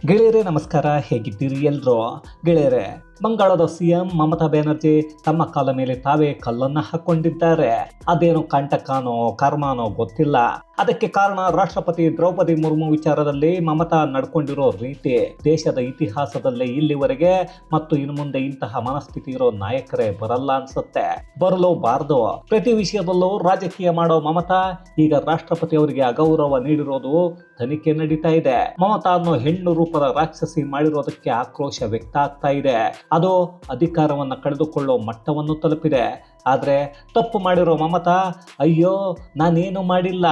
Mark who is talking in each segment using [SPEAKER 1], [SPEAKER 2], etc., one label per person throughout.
[SPEAKER 1] ಗೆಳೆಯರೇ ನಮಸ್ಕಾರ, ಹೇಗಿದ್ದೀರಿ ಎಲ್ರು? ಗೆಳೆಯರೇ, ಬಂಗಾಳದ ಸಿಎಂ ಮಮತಾ ಬ್ಯಾನರ್ಜಿ ತಮ್ಮ ಕಾಲ ಮೇಲೆ ತಾವೇ ಕಲ್ಲನ್ನು ಹಾಕೊಂಡಿದ್ದಾರೆ. ಅದೇನು ಕಂಟಕನೋ ಕರ್ಮನೋ ಗೊತ್ತಿಲ್ಲ. ಅದಕ್ಕೆ ಕಾರಣ ರಾಷ್ಟ್ರಪತಿ ದ್ರೌಪದಿ ಮುರ್ಮು ವಿಚಾರದಲ್ಲಿ ಮಮತಾ ನಡ್ಕೊಂಡಿರೋ ರೀತಿ ದೇಶದ ಇತಿಹಾಸದಲ್ಲೇ ಇಲ್ಲಿವರೆಗೆ ಮತ್ತು ಇನ್ನು ಮುಂದೆ ಇಂತಹ ಮನಸ್ಥಿತಿ ಇರೋ ನಾಯಕರೇ ಬರಲ್ಲ ಅನ್ಸುತ್ತೆ. ಬರಲೂಬಾರ್ದು. ಪ್ರತಿ ವಿಷಯದಲ್ಲೂ ರಾಜಕೀಯ ಮಾಡೋ ಮಮತಾ ಈಗ ರಾಷ್ಟ್ರಪತಿ ಅವರಿಗೆ ಅಗೌರವ ನೀಡಿರೋದು ತನಿಖೆ ನಡೀತಾ ಇದೆ. ಮಮತಾ ಅನ್ನೋ ಹೆಣ್ಣು ರೂಪದ ರಾಕ್ಷಸಿ ಮಾಡಿರೋದಕ್ಕೆ ಆಕ್ರೋಶ ವ್ಯಕ್ತ ಆಗ್ತಾ ಇದೆ. ಅದು ಅಧಿಕಾರವನ್ನು ಕಳೆದುಕೊಳ್ಳೋ ಮಟ್ಟವನ್ನು ತಲುಪಿದೆ. ಆದರೆ ತಪ್ಪು ಮಾಡಿರೋ ಮಮತಾ ಅಯ್ಯೋ ನಾನೇನು ಮಾಡಿಲ್ಲ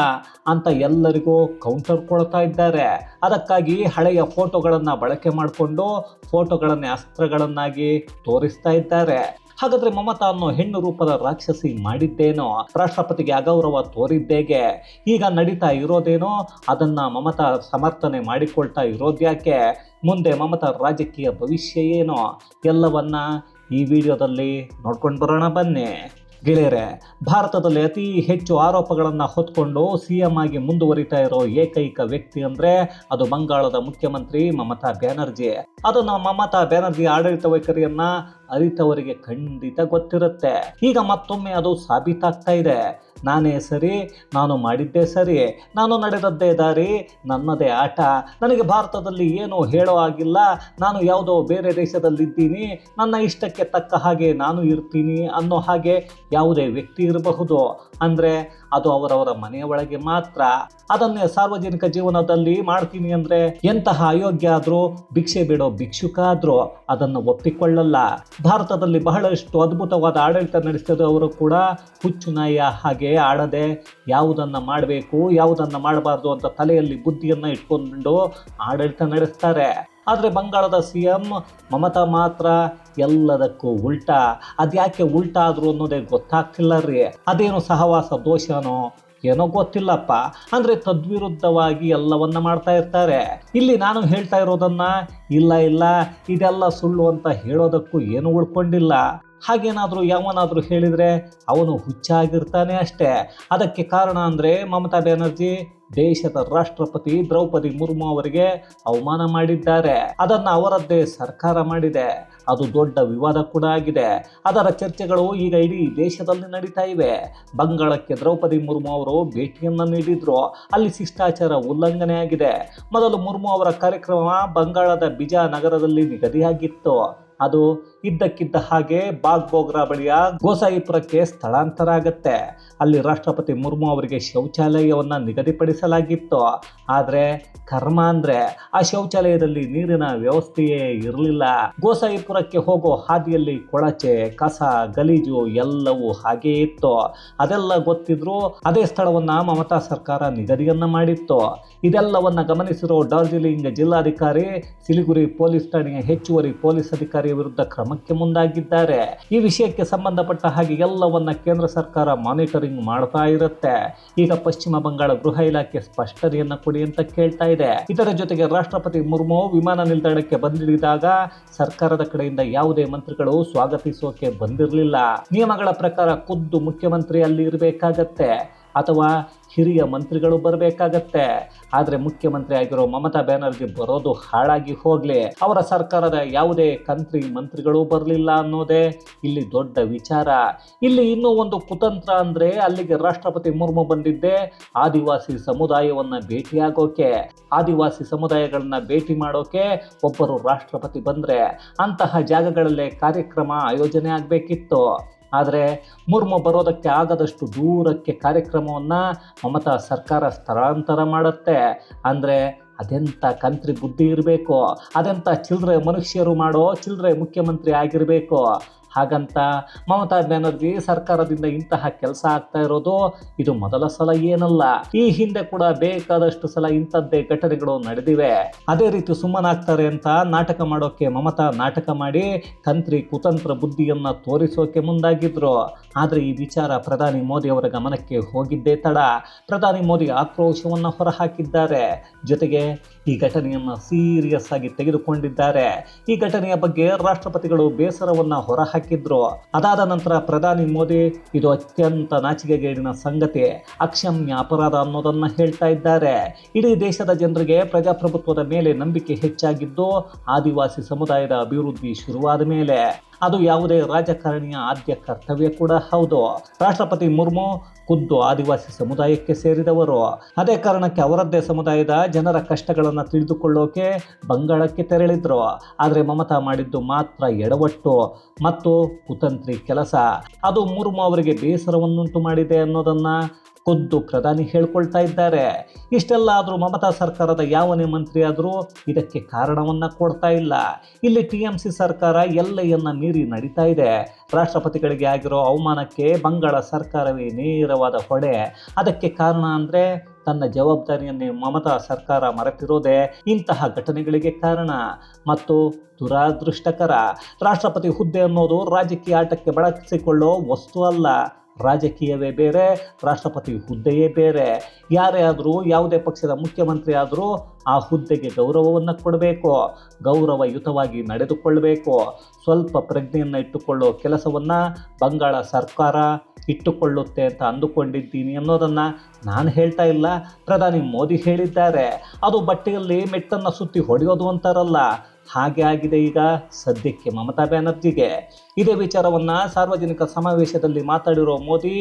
[SPEAKER 1] ಅಂತ ಎಲ್ಲರಿಗೂ ಕೌಂಟರ್ ಕೊಡ್ತಾ ಇದ್ದಾರೆ. ಅದಕ್ಕಾಗಿ ಹಳೆಯ ಫೋಟೋಗಳನ್ನು ಬಳಕೆ ಮಾಡಿಕೊಂಡು ಫೋಟೋಗಳನ್ನೇ ಅಸ್ತ್ರಗಳನ್ನಾಗಿ ತೋರಿಸ್ತಾ ಇದ್ದಾರೆ. ಹಾಗಾದ್ರೆ ಮಮತಾ ಅನ್ನೋ ಹೆಣ್ಣು ರೂಪದ ರಾಕ್ಷಸಿ ಮಾಡಿದ್ದೇನೋ, ರಾಷ್ಟ್ರಪತಿಗೆ ಅಗೌರವ ತೋರಿದ್ದೇಗೆ, ಈಗ ನಡೀತಾ ಇರೋದೇನೋ ಅದನ್ನ ಮಮತಾ ಸಮರ್ಥನೆ ಮಾಡಿಕೊಳ್ತಾ ಇರೋದ್ಯಾಕೆ, ಮುಂದೆ ಮಮತಾ ರಾಜಕೀಯ ಭವಿಷ್ಯ ಏನೋ ಎಲ್ಲವನ್ನ ಈ ವಿಡಿಯೋದಲ್ಲಿ ನೋಡ್ಕೊಂಡು ಬರೋಣ ಬನ್ನಿ. ಗೆಳೆಯರೆ, ಭಾರತದಲ್ಲಿ ಅತಿ ಹೆಚ್ಚು ಆರೋಪಗಳನ್ನು ಹೊತ್ಕೊಂಡು ಸಿಎಂ ಆಗಿ ಮುಂದುವರಿತಾ ಇರೋ ಏಕೈಕ ವ್ಯಕ್ತಿ ಅಂದ್ರೆ ಅದು ಬಂಗಾಳದ ಮುಖ್ಯಮಂತ್ರಿ ಮಮತಾ ಬ್ಯಾನರ್ಜಿ. ಅದನ್ನು ಮಮತಾ ಬ್ಯಾನರ್ಜಿ ಆಡಳಿತ ವೈಖರಿಯನ್ನ ಅರಿತವರಿಗೆ ಖಂಡಿತ ಗೊತ್ತಿರುತ್ತೆ. ಈಗ ಮತ್ತೊಮ್ಮೆ ಅದು ಸಾಬೀತಾಗ್ತಾ ಇದೆ. ನಾನೇ ಸರಿ, ನಾನು ಮಾಡಿದ್ದೇ ಸರಿ, ನಾನು ನಡೆದದ್ದೇ ದಾರಿ, ನನ್ನದೇ ಆಟ, ನನಗೆ ಭಾರತದಲ್ಲಿ ಏನು ಹೇಳೋ ಆಗಿಲ್ಲ, ನಾನು ಯಾವುದೋ ಬೇರೆ ದೇಶದಲ್ಲಿದ್ದೀನಿ, ನನ್ನ ಇಷ್ಟಕ್ಕೆ ತಕ್ಕ ಹಾಗೆ ನಾನು ಇರ್ತೀನಿ ಅನ್ನೋ ಹಾಗೆ ಯಾವುದೇ ವ್ಯಕ್ತಿ ಇರಬಹುದು. ಅಂದರೆ ಅದು ಅವರವರ ಮನೆಯ ಒಳಗೆ ಮಾತ್ರ. ಅದನ್ನೇ ಸಾರ್ವಜನಿಕ ಜೀವನದಲ್ಲಿ ಮಾಡ್ತೀನಿ ಅಂದರೆ ಎಂತಹ ಅಯೋಗ್ಯ ಆದರೂ, ಭಿಕ್ಷೆ ಬಿಡೋ ಭಿಕ್ಷುಕ ಆದರೂ ಅದನ್ನು ಒಪ್ಪಿಕೊಳ್ಳಲ್ಲ. ಭಾರತದಲ್ಲಿ ಬಹಳಷ್ಟು ಅದ್ಭುತವಾದ ಆಡಳಿತ ನಡೆಸಿದವರು ಕೂಡ ಹುಚ್ಚು ನಾಯಿಯ ಹಾಗೆ ಆಡದೆ ಯಾವುದನ್ನು ಮಾಡಬೇಕು ಯಾವುದನ್ನು ಮಾಡಬಾರ್ದು ಅಂತ ತಲೆಯಲ್ಲಿ ಬುದ್ಧಿಯನ್ನು ಇಟ್ಕೊಂಡು ಆಡಳಿತ ನಡೆಸ್ತಾರೆ. ಆದರೆ ಬಂಗಾಳದ ಸಿಎಂ ಮಮತಾ ಮಾತ್ರ ಎಲ್ಲದಕ್ಕೂ ಉಲ್ಟಾ. ಅದ್ಯಾಕೆ ಉಲ್ಟಾ ಆದ್ರು ಅನ್ನೋದೇ ಗೊತ್ತಾಗ್ತಿಲ್ಲ ರೀ. ಅದೇನು ಸಹವಾಸ ದೋಷನೋ ಏನೋ ಗೊತ್ತಿಲ್ಲಪ್ಪ. ಅಂದರೆ ತದ್ವಿರುದ್ಧವಾಗಿ ಎಲ್ಲವನ್ನ ಮಾಡ್ತಾ ಇರ್ತಾರೆ. ಇಲ್ಲಿ ನಾನು ಹೇಳ್ತಾ ಇರೋದನ್ನ ಇಲ್ಲ ಇದೆಲ್ಲ ಸುಳ್ಳು ಅಂತ ಹೇಳೋದಕ್ಕೂ ಏನು ಉಳ್ಕೊಂಡಿಲ್ಲ. ಹಾಗೇನಾದರೂ ಯಾವನಾದರೂ ಹೇಳಿದರೆ ಅವನು ಹುಚ್ಚಾಗಿರ್ತಾನೆ ಅಷ್ಟೇ. ಅದಕ್ಕೆ ಕಾರಣ ಅಂದರೆ ಮಮತಾ ಬ್ಯಾನರ್ಜಿ ದೇಶದ ರಾಷ್ಟ್ರಪತಿ ದ್ರೌಪದಿ ಮುರ್ಮು ಅವರಿಗೆ ಅವಮಾನ ಮಾಡಿದ್ದಾರೆ. ಅದನ್ನು ಅವರದ್ದೇ ಸರ್ಕಾರ ಮಾಡಿದೆ. ಅದು ದೊಡ್ಡ ವಿವಾದ ಕೂಡ ಆಗಿದೆ. ಅದರ ಚರ್ಚೆಗಳು ಈಗ ಇಡೀ ದೇಶದಲ್ಲಿ ನಡೀತಾ ಇವೆ. ಬಂಗಾಳಕ್ಕೆ ದ್ರೌಪದಿ ಮುರ್ಮು ಅವರು ಭೇಟಿಯನ್ನು ನೀಡಿದ್ರು. ಅಲ್ಲಿ ಶಿಷ್ಟಾಚಾರ ಉಲ್ಲಂಘನೆ ಆಗಿದೆ. ಮೊದಲು ಮುರ್ಮು ಅವರ ಕಾರ್ಯಕ್ರಮ ಬಂಗಾಳದ ಬಿಜಾ ನಗರದಲ್ಲಿ ನಿಗದಿಯಾಗಿತ್ತು. ಅದು ಇದ್ದಕ್ಕಿದ್ದ ಹಾಗೆ ಬಾಗ್ಬೋಗ್ರಾ ಬಳಿಯ ಗೋಸಾಯಿಪುರಕ್ಕೆ ಸ್ಥಳಾಂತರ ಆಗತ್ತೆ. ಅಲ್ಲಿ ರಾಷ್ಟ್ರಪತಿ ಮುರ್ಮು ಅವರಿಗೆ ಶೌಚಾಲಯವನ್ನು ನಿಗದಿಪಡಿಸಲಾಗಿತ್ತು. ಆದರೆ ಕರ್ಮ ಅಂದರೆ ಆ ಶೌಚಾಲಯದಲ್ಲಿ ನೀರಿನ ವ್ಯವಸ್ಥೆಯೇ ಇರಲಿಲ್ಲ. ಗೋಸಾಯಿಪುರಕ್ಕೆ ಹೋಗೋ ಹಾದಿಯಲ್ಲಿ ಕೊಳಚೆ, ಕಸ, ಗಲೀಜು ಎಲ್ಲವೂ ಹಾಗೇ ಇತ್ತು. ಅದೆಲ್ಲ ಗೊತ್ತಿದ್ರೂ ಅದೇ ಸ್ಥಳವನ್ನು ಮಮತಾ ಸರ್ಕಾರ ನಿಗದಿಯನ್ನ ಮಾಡಿತ್ತು. ಇದೆಲ್ಲವನ್ನ ಗಮನಿಸಿರೋ ಡಾರ್ಜಿಲಿಂಗ್ ಜಿಲ್ಲಾಧಿಕಾರಿ ಸಿಲಿಗುರಿ ಪೊಲೀಸ್ ಠಾಣೆಯ ಹೆಚ್ಚುವರಿ ಪೊಲೀಸ್ ಅಧಿಕಾರಿ ವಿರುದ್ಧ ಕ್ರಮಕ್ಕೆ ಮುಂದಾಗಿದ್ದಾರೆ. ಈ ವಿಷಯಕ್ಕೆ ಸಂಬಂಧಪಟ್ಟ ಹಾಗೆ ಎಲ್ಲವನ್ನ ಕೇಂದ್ರ ಸರ್ಕಾರ ಮಾನಿಟರಿಂಗ್ ಮಾಡ್ತಾ ಇರುತ್ತೆ. ಈಗ ಪಶ್ಚಿಮ ಬಂಗಾಳ ಗೃಹ ಇಲಾಖೆ ಸ್ಪಷ್ಟನೆಯನ್ನ ಕೊಡಿ ಅಂತ ಕೇಳ್ತಾ ಇದೆ. ಇದರ ಜೊತೆಗೆ ರಾಷ್ಟ್ರಪತಿ ಮುರ್ಮು ವಿಮಾನ ನಿಲ್ದಾಣಕ್ಕೆ ಬಂದಿಳಿದಾಗ ಸರ್ಕಾರದ ಕಡೆಯಿಂದ ಯಾವುದೇ ಮಂತ್ರಿಗಳು ಸ್ವಾಗತಿಸೋಕೆ ಬಂದಿರಲಿಲ್ಲ. ನಿಯಮಗಳ ಪ್ರಕಾರ ಖುದ್ದು ಮುಖ್ಯಮಂತ್ರಿ ಅಲ್ಲಿ ಇರಬೇಕಾಗತ್ತೆ ಅಥವಾ ಹಿರಿಯ ಮಂತ್ರಿಗಳು ಬರಬೇಕಾಗತ್ತೆ. ಆದರೆ ಮುಖ್ಯಮಂತ್ರಿ ಆಗಿರೋ ಮಮತಾ ಬ್ಯಾನರ್ಜಿ ಬರೋದು ಹಾಳಾಗಿ ಹೋಗ್ಲಿ, ಅವರ ಸರ್ಕಾರದ ಯಾವುದೇ ಕಂತ್ರಿ ಮಂತ್ರಿಗಳು ಬರಲಿಲ್ಲ ಅನ್ನೋದೇ ಇಲ್ಲಿ ದೊಡ್ಡ ವಿಚಾರ. ಇಲ್ಲಿ ಇನ್ನೂ ಒಂದು ಕುತಂತ್ರ ಅಂದರೆ ಅಲ್ಲಿಗೆ ರಾಷ್ಟ್ರಪತಿ ಮುರ್ಮು ಬಂದಿದ್ದೆ ಆದಿವಾಸಿ ಸಮುದಾಯವನ್ನ ಭೇಟಿಯಾಗೋಕೆ. ಆದಿವಾಸಿ ಸಮುದಾಯಗಳನ್ನ ಭೇಟಿ ಮಾಡೋಕೆ ಒಬ್ಬರು ರಾಷ್ಟ್ರಪತಿ ಬಂದ್ರೆ ಅಂತಹ ಜಾಗಗಳಲ್ಲೇ ಕಾರ್ಯಕ್ರಮ ಆಯೋಜನೆ ಆಗಬೇಕಿತ್ತು. ಆದರೆ ಮುರ್ಮು ಬರೋದಕ್ಕೆ ಆಗದಷ್ಟು ದೂರಕ್ಕೆ ಕಾರ್ಯಕ್ರಮವನ್ನು ಮಮತಾ ಸರ್ಕಾರ ಸ್ಥಳಾಂತರ ಮಾಡುತ್ತೆ. ಅಂದರೆ ಅದೆಂಥ ಕಂತ್ರಿ ಬುದ್ಧಿ ಇರಬೇಕು, ಅದೆಂಥ ಚಿಲ್ಲರೆ ಮನುಷ್ಯರು ಮಾಡೋ ಚಿಲ್ಲರೆ ಮುಖ್ಯಮಂತ್ರಿ ಆಗಿರಬೇಕು. ಹಾಗಂತ ಮಮತಾ ಬ್ಯಾನರ್ಜಿ ಸರ್ಕಾರದಿಂದ ಇಂತಹ ಕೆಲಸ ಆಗ್ತಾ ಇರೋದು ಇದು ಮೊದಲ ಸಲ ಏನಲ್ಲ. ಈ ಹಿಂದೆ ಕೂಡ ಬೇಕಾದಷ್ಟು ಸಲ ಇಂಥದ್ದೇ ಘಟನೆಗಳು ನಡೆದಿವೆ. ಅದೇ ರೀತಿ ಸುಮ್ಮನಾಗ್ತಾರೆ ಅಂತ ನಾಟಕ ಮಾಡೋಕೆ ಮಮತಾ ನಾಟಕ ಮಾಡಿ ತಂತ್ರಿ ಕುತಂತ್ರ ಬುದ್ಧಿಯನ್ನ ತೋರಿಸೋಕೆ ಮುಂದಾಗಿದ್ರು. ಆದರೆ ಈ ವಿಚಾರ ಪ್ರಧಾನಿ ಮೋದಿ ಅವರ ಗಮನಕ್ಕೆ ಹೋಗಿದ್ದೇ ತಡ. ಪ್ರಧಾನಿ ಮೋದಿ ಆಕ್ರೋಶವನ್ನು ಹೊರಹಾಕಿದ್ದಾರೆ. ಜೊತೆಗೆ ಈ ಘಟನೆಯನ್ನು ಸೀರಿಯಸ್ ಆಗಿ ತೆಗೆದುಕೊಂಡಿದ್ದಾರೆ. ಈ ಘಟನೆಯ ಬಗ್ಗೆ ರಾಷ್ಟ್ರಪತಿಗಳು ಬೇಸರವನ್ನು ಹೊರಹಾಕಿ ಹಾಕಿದ್ರು. ಅದಾದ ನಂತರ ಪ್ರಧಾನಿ ಮೋದಿ ಇದು ಅತ್ಯಂತ ನಾಚಿಕೆಗೇಡಿನ ಸಂಗತಿ, ಅಕ್ಷಮ್ಯ ಅಪರಾಧ ಅನ್ನೋದನ್ನ ಹೇಳ್ತಾ ಇದ್ದಾರೆ. ಇಡೀ ದೇಶದ ಜನರಿಗೆ ಪ್ರಜಾಪ್ರಭುತ್ವದ ಮೇಲೆ ನಂಬಿಕೆ ಹೆಚ್ಚಾಗಿದ್ದು ಆದಿವಾಸಿ ಸಮುದಾಯದ ಅಭಿವೃದ್ಧಿ ಶುರುವಾದ ಮೇಲೆ. ಅದು ಯಾವುದೇ ರಾಜಕಾರಣಿಯ ಆದ್ಯ ಕರ್ತವ್ಯ ಕೂಡ ಹೌದು. ರಾಷ್ಟ್ರಪತಿ ಮುರ್ಮು ಖುದ್ದು ಆದಿವಾಸಿ ಸಮುದಾಯಕ್ಕೆ ಸೇರಿದವರು. ಅದೇ ಕಾರಣಕ್ಕೆ ಅವರದ್ದೇ ಸಮುದಾಯದ ಜನರ ಕಷ್ಟಗಳನ್ನು ತಿಳಿದುಕೊಳ್ಳೋಕೆ ಬಂಗಾಳಕ್ಕೆ ತೆರಳಿದ್ರು. ಆದರೆ ಮಮತಾ ಮಾಡಿದ್ದು ಮಾತ್ರ ಎಡವಟ್ಟು ಮತ್ತು ಕುತಂತ್ರಿ ಕೆಲಸ. ಅದು ಮುರ್ಮು ಅವರಿಗೆ ಬೇಸರವನ್ನುಂಟು ಮಾಡಿದೆ ಅನ್ನೋದನ್ನ ಖುದ್ದು ಪ್ರಧಾನಿ ಹೇಳ್ಕೊಳ್ತಾ ಇದ್ದಾರೆ. ಇಷ್ಟೆಲ್ಲ ಆದರೂ ಮಮತಾ ಸರ್ಕಾರದ ಯಾವನೇ ಮಂತ್ರಿ ಆದರೂ ಇದಕ್ಕೆ ಕಾರಣವನ್ನ ಕೊಡ್ತಾ ಇಲ್ಲ. ಇಲ್ಲಿ TMC ಸರ್ಕಾರ ಎಲ್ಲೆಯನ್ನ ಮೀರಿ ನಡೀತಾ ಇದೆ. ರಾಷ್ಟ್ರಪತಿಗಳಿಗೆ ಆಗಿರೋ ಅವಮಾನಕ್ಕೆ ಬಂಗಾಳ ಸರ್ಕಾರವೇ ನೇರವಾದ ಹೊಣೆ. ಅದಕ್ಕೆ ಕಾರಣ ಅಂದರೆ ತನ್ನ ಜವಾಬ್ದಾರಿಯನ್ನೇ ಮಮತಾ ಸರ್ಕಾರ ಮರೆತಿರೋದೇ ಇಂತಹ ಘಟನೆಗಳಿಗೆ ಕಾರಣ ಮತ್ತು ದುರಾದೃಷ್ಟಕರ. ರಾಷ್ಟ್ರಪತಿ ಹುದ್ದೆ ಅನ್ನೋದು ರಾಜಕೀಯ ಆಟಕ್ಕೆ ಬಳಸಿಕೊಳ್ಳೋ ವಸ್ತು ಅಲ್ಲ. ರಾಜಕೀಯವೇ ಬೇರೆ, ರಾಷ್ಟ್ರಪತಿ ಹುದ್ದೆಯೇ ಬೇರೆ. ಯಾರೇ ಆದರೂ, ಯಾವುದೇ ಪಕ್ಷದ ಮುಖ್ಯಮಂತ್ರಿ ಆದರೂ ಆ ಹುದ್ದೆಗೆ ಗೌರವವನ್ನು ಕೊಡಬೇಕು, ಗೌರವಯುತವಾಗಿ ನಡೆದುಕೊಳ್ಳಬೇಕು. ಸ್ವಲ್ಪ ಪ್ರಜ್ಞೆಯನ್ನು ಇಟ್ಟುಕೊಳ್ಳೋ ಕೆಲಸವನ್ನು ಬಂಗಾಳ ಸರ್ಕಾರ ಇಟ್ಟುಕೊಳ್ಳುತ್ತೆ ಅಂತ ಅಂದುಕೊಂಡಿದ್ದೀನಿ ಅನ್ನೋದನ್ನು ನಾನು ಹೇಳ್ತಾ ಇಲ್ಲ, ಪ್ರಧಾನಿ ಮೋದಿ ಹೇಳಿದ್ದಾರೆ. ಅದು ಬಟ್ಟೆಯಲ್ಲಿ ಮೆಟ್ಟನ್ನು ಸುತ್ತಿ ಹೊಡೆಯೋದು ಅಂತಾರಲ್ಲ, ಹಾಗೆ ಆಗಿದೆ ಈಗ ಸದ್ಯಕ್ಕೆ ಮಮತಾ ಬ್ಯಾನರ್ಜಿಗೆ. ಇದೇ ವಿಚಾರವನ್ನು ಸಾರ್ವಜನಿಕ ಸಮಾವೇಶದಲ್ಲಿ ಮಾತಾಡಿರೋ ಮೋದಿ,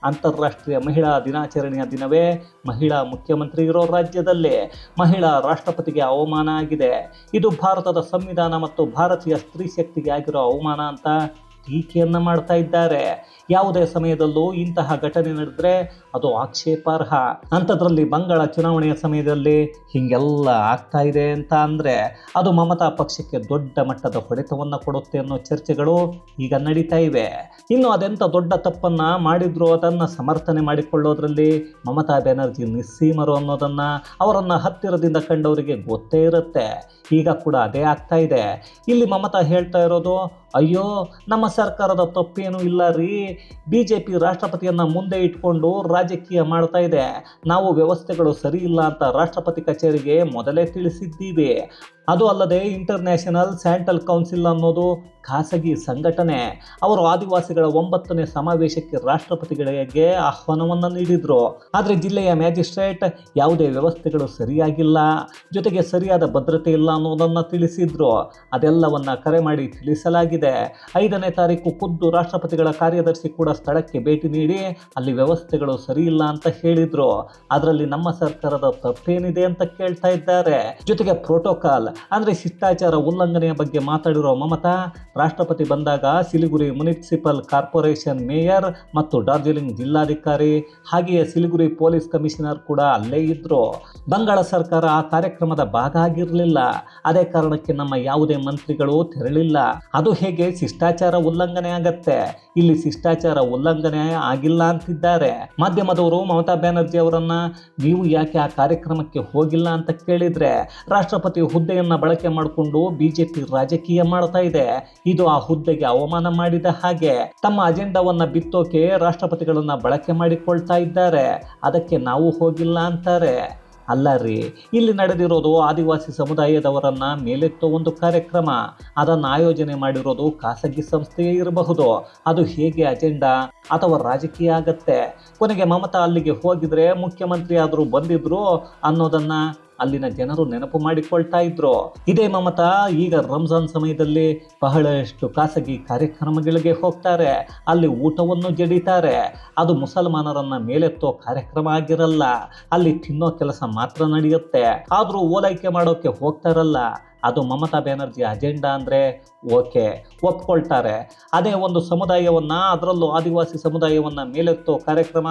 [SPEAKER 1] ಅಂತಾರಾಷ್ಟ್ರೀಯ ಮಹಿಳಾ ದಿನಾಚರಣೆಯ ದಿನವೇ ಮಹಿಳಾ ಮುಖ್ಯಮಂತ್ರಿ ಇರೋ ರಾಜ್ಯದಲ್ಲಿ ಮಹಿಳಾ ರಾಷ್ಟ್ರಪತಿಗೆ ಅವಮಾನ ಆಗಿದೆ. ಇದು ಭಾರತದ ಸಂವಿಧಾನ ಮತ್ತು ಭಾರತೀಯ ಸ್ತ್ರೀ ಶಕ್ತಿಗೆ ಆಗಿರೋ ಅವಮಾನ ಅಂತ ಟೀಕೆಯನ್ನು ಮಾಡ್ತಾ ಇದ್ದಾರೆ. ಯಾವುದೇ ಸಮಯದಲ್ಲೂ ಇಂತಹ ಘಟನೆ ನಡೆದರೆ ಅದು ಆಕ್ಷೇಪಾರ್ಹ. ಅಂಥದ್ರಲ್ಲಿ ಬಂಗಾಳ ಚುನಾವಣೆಯ ಸಮಯದಲ್ಲಿ ಹೀಗೆಲ್ಲ ಆಗ್ತಾ ಇದೆ ಅಂತ ಅಂದರೆ ಅದು ಮಮತಾ ಪಕ್ಷಕ್ಕೆ ದೊಡ್ಡ ಮಟ್ಟದ ಹೊಡೆತವನ್ನು ಕೊಡುತ್ತೆ ಅನ್ನೋ ಚರ್ಚೆಗಳು ಈಗ ನಡೀತಾ ಇವೆ. ಇನ್ನು ಅದೆಂಥ ದೊಡ್ಡ ತಪ್ಪನ್ನು ಮಾಡಿದ್ರು ಅದನ್ನು ಸಮರ್ಥನೆ ಮಾಡಿಕೊಳ್ಳೋದ್ರಲ್ಲಿ ಮಮತಾ ಬ್ಯಾನರ್ಜಿ ನಿಸ್ಸೀಮರು ಅನ್ನೋದನ್ನು ಅವರನ್ನು ಹತ್ತಿರದಿಂದ ಕಂಡವರಿಗೆ ಗೊತ್ತೇ ಇರುತ್ತೆ. ಈಗ ಕೂಡ ಅದೇ ಆಗ್ತಾ ಇದೆ. ಇಲ್ಲಿ ಮಮತಾ ಹೇಳ್ತಾ ಇರೋದು, ಅಯ್ಯೋ ನಮ್ಮ ಸರ್ಕಾರದ ತಪ್ಪೇನೂ ಇಲ್ಲ ರೀ, BJP ರಾಷ್ಟ್ರಪತಿಯನ್ನು ಮುಂದೆ ಇಟ್ಕೊಂಡು ರಾಜಕೀಯ ಮಾಡ್ತಾ ಇದೆ, ನಾವು ವ್ಯವಸ್ಥೆಗಳು ಸರಿ ಇಲ್ಲ ಅಂತ ರಾಷ್ಟ್ರಪತಿ ಕಚೇರಿಗೆ ಮೊದಲೇ ತಿಳಿಸಿದ್ದೀವಿ. ಅದು ಅಲ್ಲದೆ ಇಂಟರ್ನ್ಯಾಷನಲ್ ಸ್ಯಾಂಟಲ್ ಕೌನ್ಸಿಲ್ ಅನ್ನೋದು ಖಾಸಗಿ ಸಂಘಟನೆ. ಅವರು ಆದಿವಾಸಿಗಳ 9ನೇ ಸಮಾವೇಶಕ್ಕೆ ರಾಷ್ಟ್ರಪತಿಗಳಿಗೆ ಆಹ್ವಾನವನ್ನು ನೀಡಿದರು. ಆದರೆ ಜಿಲ್ಲೆಯ ಮ್ಯಾಜಿಸ್ಟ್ರೇಟ್ ಯಾವುದೇ ವ್ಯವಸ್ಥೆಗಳು ಸರಿಯಾಗಿಲ್ಲ, ಜೊತೆಗೆ ಸರಿಯಾದ ಭದ್ರತೆ ಇಲ್ಲ ಅನ್ನೋದನ್ನು ತಿಳಿಸಿದ್ರು. ಅದೆಲ್ಲವನ್ನು ಕರೆ ಮಾಡಿ ತಿಳಿಸಲಾಗಿದೆ. 5ನೇ ತಾರೀಕು ಖುದ್ದು ರಾಷ್ಟ್ರಪತಿಗಳ ಕಾರ್ಯದರ್ಶಿ ಕೂಡ ಸ್ಥಳಕ್ಕೆ ಭೇಟಿ ನೀಡಿ ಅಲ್ಲಿ ವ್ಯವಸ್ಥೆಗಳು ಸರಿ ಇಲ್ಲ ಅಂತ ಹೇಳಿದ್ರು. ಅದರಲ್ಲಿ ನಮ್ಮ ಸರ್ಕಾರದ ತಪ್ಪೇನಿದೆ ಅಂತ ಕೇಳ್ತಾ ಇದ್ದಾರೆ. ಜೊತೆಗೆ ಪ್ರೋಟೋಕಾಲ್ ಅಂದರೆ ಶಿಷ್ಟಾಚಾರ ಉಲ್ಲಂಘನೆಯ ಬಗ್ಗೆ ಮಾತಾಡಿರೋ ಮಮತಾ, ರಾಷ್ಟ್ರಪತಿ ಬಂದಾಗ ಸಿಲಿಗುರಿ ಮುನಿಸಿಪಲ್ ಕಾರ್ಪೊರೇಷನ್ ಮೇಯರ್ ಮತ್ತು ಡಾರ್ಜಿಲಿಂಗ್ ಜಿಲ್ಲಾಧಿಕಾರಿ ಹಾಗೆಯೇ ಸಿಲಿಗುರಿ ಪೊಲೀಸ್ ಕಮಿಷನರ್ ಕೂಡ ಅಲ್ಲೇ ಇದ್ರು. ಬಂಗಾಳ ಸರ್ಕಾರ ಆ ಕಾರ್ಯಕ್ರಮದ ಭಾಗ ಆಗಿರಲಿಲ್ಲ. ಅದೇ ಕಾರಣಕ್ಕೆ ನಮ್ಮ ಯಾವುದೇ ಮಂತ್ರಿಗಳು ತೆರಳಿಲ್ಲ. ಅದು ಹೇಗೆ ಶಿಷ್ಟಾಚಾರ ಉಲ್ಲಂಘನೆ ಆಗತ್ತೆ? ಇಲ್ಲಿ ಶಿಷ್ಟಾಚಾರ ಉಲ್ಲಂಘನೆ ಆಗಿಲ್ಲ ಅಂತಿದ್ದಾರೆ. ಮಾಧ್ಯಮದವರು ಮಮತಾ ಬ್ಯಾನರ್ಜಿ ಅವರನ್ನ ನೀವು ಯಾಕೆ ಆ ಕಾರ್ಯಕ್ರಮಕ್ಕೆ ಹೋಗಿಲ್ಲ ಅಂತ ಕೇಳಿದ್ರೆ, ರಾಷ್ಟ್ರಪತಿ ಹುದ್ದೆಯನ್ನು ಬಳಕೆ ಮಾಡಿಕೊಂಡು BJP ರಾಜಕೀಯ ಮಾಡ್ತಾ ಇದೆ, ಇದು ಆ ಹುದ್ದೆಗೆ ಅವಮಾನ ಮಾಡಿದ ಹಾಗೆ, ತಮ್ಮ ಅಜೆಂಡಾವನ್ನ ಬಿತ್ತೋಕೆ ರಾಷ್ಟ್ರಪತಿಗಳನ್ನ ಬಳಕೆ ಮಾಡಿಕೊಳ್ತಾ ಇದ್ದಾರೆ, ಅದಕ್ಕೆ ನಾವು ಹೋಗಿಲ್ಲ ಅಂತಾರೆ. ಅಲ್ಲ ರೀ, ಇಲ್ಲಿ ನಡೆದಿರೋದು ಆದಿವಾಸಿ ಸಮುದಾಯದವರನ್ನ ಮೇಲೆತ್ತೋ ಒಂದು ಕಾರ್ಯಕ್ರಮ. ಅದನ್ನು ಆಯೋಜನೆ ಮಾಡಿರೋದು ಖಾಸಗಿ ಸಂಸ್ಥೆಯೇ ಇರಬಹುದು. ಅದು ಹೇಗೆ ಅಜೆಂಡಾ ಅಥವಾ ರಾಜಕೀಯ ಆಗತ್ತೆ? ಕೊನೆಗೆ ಮಮತಾ ಅಲ್ಲಿಗೆ ಹೋಗಿದ್ರೆ ಮುಖ್ಯಮಂತ್ರಿ ಆದರೂ ಬಂದಿದ್ರು ಅನ್ನೋದನ್ನ ಅಲ್ಲಿನ ಜನರು ನೆನಪು ಮಾಡಿಕೊಳ್ತಾ ಇದ್ರು. ಇದೇ ಮಮತಾ ಈಗ ರಂಜಾನ್ ಸಮಯದಲ್ಲಿ ಬಹಳಷ್ಟು ಖಾಸಗಿ ಕಾರ್ಯಕ್ರಮಗಳಿಗೆ ಹೋಗ್ತಾರೆ, ಅಲ್ಲಿ ಊಟವನ್ನು ಜಡಿತಾರೆ. ಅದು ಮುಸಲ್ಮಾನರನ್ನ ಮೇಲೆತ್ತೋ ಕಾರ್ಯಕ್ರಮ ಆಗಿರಲ್ಲ, ಅಲ್ಲಿ ತಿನ್ನೋ ಕೆಲಸ ಮಾತ್ರ ನಡೆಯುತ್ತೆ. ಆದರೂ ಓಲೈಕೆ ಮಾಡೋಕೆ ಹೋಗ್ತಾರಲ್ಲ, ಅದು ಮಮತಾ ಬ್ಯಾನರ್ಜಿ ಅಜೆಂಡಾ ಅಂದರೆ ಓಕೆ, ಒಪ್ಕೊಳ್ತಾರೆ. ಅದೇ ಒಂದು ಸಮುದಾಯವನ್ನು, ಅದರಲ್ಲೂ ಆದಿವಾಸಿ ಸಮುದಾಯವನ್ನು ಮೇಲೆತ್ತೋ ಕಾರ್ಯಕ್ರಮ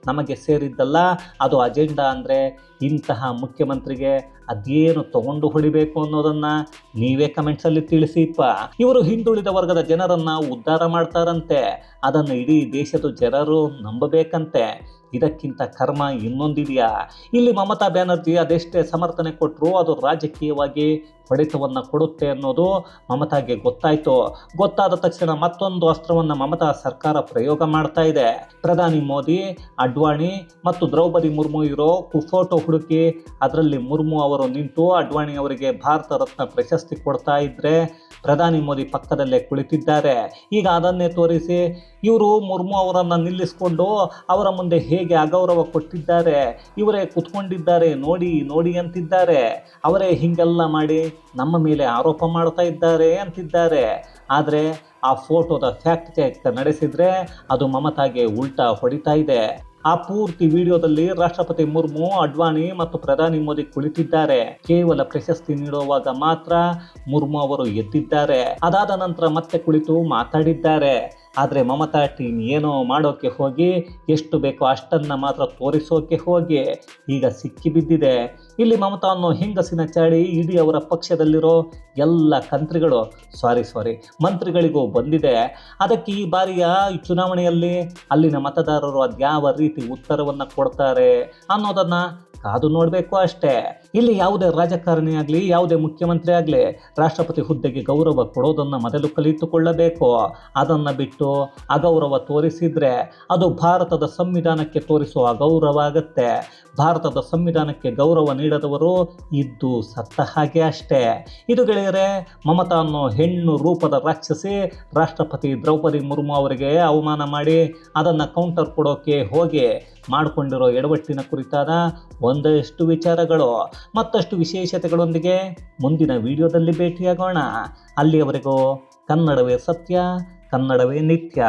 [SPEAKER 1] ನಮಗೆ ಸೇರಿದ್ದಲ್ಲ, ಅದು ಅಜೆಂಡಾ ಅಂದರೆ ಇಂತಹ ಮುಖ್ಯಮಂತ್ರಿಗೆ ಅದೇನು ತಗೊಂಡು ಹೊಡಿಬೇಕು ಅನ್ನೋದನ್ನು ನೀವೇ ಕಮೆಂಟ್ಸಲ್ಲಿ ತಿಳಿಸಿಪ್ಪ. ಇವರು ಹಿಂದುಳಿದ ವರ್ಗದ ಜನರನ್ನು ಉದ್ಧಾರ ಮಾಡ್ತಾರಂತೆ, ಅದನ್ನು ಇಡೀ ದೇಶದ ಜನರು ನಂಬಬೇಕಂತೆ. ಇದಕ್ಕಿಂತ ಕರ್ಮ ಇನ್ನೊಂದಿದೆಯಾ? ಇಲ್ಲಿ ಮಮತಾ ಬ್ಯಾನರ್ಜಿ ಅದೆಷ್ಟೇ ಸಮರ್ಥನೆ ಕೊಟ್ಟರು ಅದು ರಾಜಕೀಯವಾಗಿ ಹೊಡೆತವನ್ನು ಕೊಡುತ್ತೆ ಅನ್ನೋದು ಮಮತಾಗೆ ಗೊತ್ತಾಯಿತು. ಗೊತ್ತಾದ ತಕ್ಷಣ ಮತ್ತೊಂದು ಅಸ್ತ್ರವನ್ನು ಮಮತಾ ಸರ್ಕಾರ ಪ್ರಯೋಗ ಮಾಡ್ತಾ ಇದೆ. ಪ್ರಧಾನಿ ಮೋದಿ, ಅಡ್ವಾಣಿ ಮತ್ತು ದ್ರೌಪದಿ ಮುರ್ಮು ಇರೋ ಫೋಟೋ ಹುಡುಕಿ ಅದರಲ್ಲಿ ಮುರ್ಮು ಅವರು ನಿಂತು ಅಡ್ವಾಣಿ ಅವರಿಗೆ ಭಾರತ ರತ್ನ ಪ್ರಶಸ್ತಿ ಕೊಡ್ತಾ ಇದ್ರೆ ಪ್ರಧಾನಿ ಮೋದಿ ಪಕ್ಕದಲ್ಲೇ ಕುಳಿತಿದ್ದಾರೆ. ಈಗ ಅದನ್ನೇ ತೋರಿಸಿ ಇವರು ಮುರ್ಮು ಅವರನ್ನು ನಿಲ್ಲಿಸಿಕೊಂಡು ಅವರ ಮುಂದೆ ಹೇಗೆ ಅಗೌರವ ಕೊಟ್ಟಿದ್ದಾರೆ, ಇವರೇ ಕುತ್ಕೊಂಡಿದ್ದಾರೆ ನೋಡಿ ನೋಡಿ ಅಂತಿದ್ದಾರೆ, ಅವರೇ ಹೀಗೆಲ್ಲ ಮಾಡಿ ನಮ್ಮ ಮೇಲೆ ಆರೋಪ ಮಾಡ್ತಾ ಇದ್ದಾರೆ ಅಂತಿದ್ದಾರೆ. ಆದರೆ ಆ ಫೋಟೋದ ಫ್ಯಾಕ್ಟ್ ಚೆಕ್ ನಡೆಸಿದರೆ ಅದು ಮಮತಾಗೆ ಉಲ್ಟಾ ಹೊಡಿತಾ ಇದೆ. ಆ ಪೂರ್ತಿ ವಿಡಿಯೋದಲ್ಲಿ ರಾಷ್ಟ್ರಪತಿ ಮುರ್ಮು, ಅಡ್ವಾಣಿ ಮತ್ತು ಪ್ರಧಾನಿ ಮೋದಿ ಕುಳಿತಿದ್ದಾರೆ. ಕೇವಲ ಪ್ರಶಸ್ತಿ ನೀಡುವಾಗ ಮಾತ್ರ ಮುರ್ಮು ಅವರು ಎದ್ದಿದ್ದಾರೆ. ಅದಾದ ನಂತರ ಮತ್ತೆ ಕುಳಿತು ಮಾತಾಡಿದ್ದಾರೆ. ಆದರೆ ಮಮತಾ ಟೀಮ್ ಏನೋ ಮಾಡೋಕ್ಕೆ ಹೋಗಿ ಎಷ್ಟು ಬೇಕೋ ಅಷ್ಟನ್ನು ಮಾತ್ರ ತೋರಿಸೋಕೆ ಹೋಗಿ ಈಗ ಸಿಕ್ಕಿಬಿದ್ದಿದೆ. ಇಲ್ಲಿ ಮಮತಾ ಅನ್ನೋ ಹೆಂಗಸಿನ ಚಾಡಿ ಇಡೀ ಅವರ ಪಕ್ಷದಲ್ಲಿರೋ ಎಲ್ಲ ಮಂತ್ರಿಗಳಿಗೂ ಬಂದಿದೆ. ಅದಕ್ಕೆ ಈ ಬಾರಿಯ ಚುನಾವಣೆಯಲ್ಲಿ ಅಲ್ಲಿನ ಮತದಾರರು ಅದ್ಯಾವ ರೀತಿ ಉತ್ತರವನ್ನು ಕೊಡ್ತಾರೆ ಅನ್ನೋದನ್ನು ಕಾದು ನೋಡಬೇಕು ಅಷ್ಟೇ. ಇಲ್ಲಿ ಯಾವುದೇ ರಾಜಕಾರಣಿ ಆಗಲಿ, ಯಾವುದೇ ಮುಖ್ಯಮಂತ್ರಿ ಆಗಲಿ ರಾಷ್ಟ್ರಪತಿ ಹುದ್ದೆಗೆ ಗೌರವ ಕೊಡೋದನ್ನು ಮೊದಲು ಕಲಿತುಕೊಳ್ಳಬೇಕು. ಅದನ್ನು ಬಿಟ್ಟು ಅಗೌರವ ತೋರಿಸಿದರೆ ಅದು ಭಾರತದ ಸಂವಿಧಾನಕ್ಕೆ ತೋರಿಸುವ ಅಗೌರವ ಆಗುತ್ತೆ. ಭಾರತದ ಸಂವಿಧಾನಕ್ಕೆ ಗೌರವ ನೀಡದವರು ಇದ್ದು ಸತ್ತ ಹಾಗೆ ಅಷ್ಟೇ. ಇದು ಗೆಳೆಯರೆ, ಮಮತಾ ಅನ್ನೋ ಹೆಣ್ಣು ರೂಪದ ರಾಕ್ಷಸಿ ರಾಷ್ಟ್ರಪತಿ ದ್ರೌಪದಿ ಮುರ್ಮು ಅವರಿಗೆ ಅವಮಾನ ಮಾಡಿ ಅದನ್ನು ಕೌಂಟರ್ ಕೊಡೋಕೆ ಹೋಗಿ ಮಾಡಿಕೊಂಡಿರೋ ಎಡವಟ್ಟಿನ ಕುರಿತಾದ ಒಂದಷ್ಟು ವಿಚಾರಗಳು ಮತ್ತಷ್ಟು ವಿಶೇಷತೆಗಳೊಂದಿಗೆ ಮುಂದಿನ ವಿಡಿಯೋದಲ್ಲಿ ಭೇಟಿಯಾಗೋಣ. ಅಲ್ಲಿಯವರೆಗೂ ಕನ್ನಡವೇ ಸತ್ಯ, ಕನ್ನಡವೇ ನಿತ್ಯ.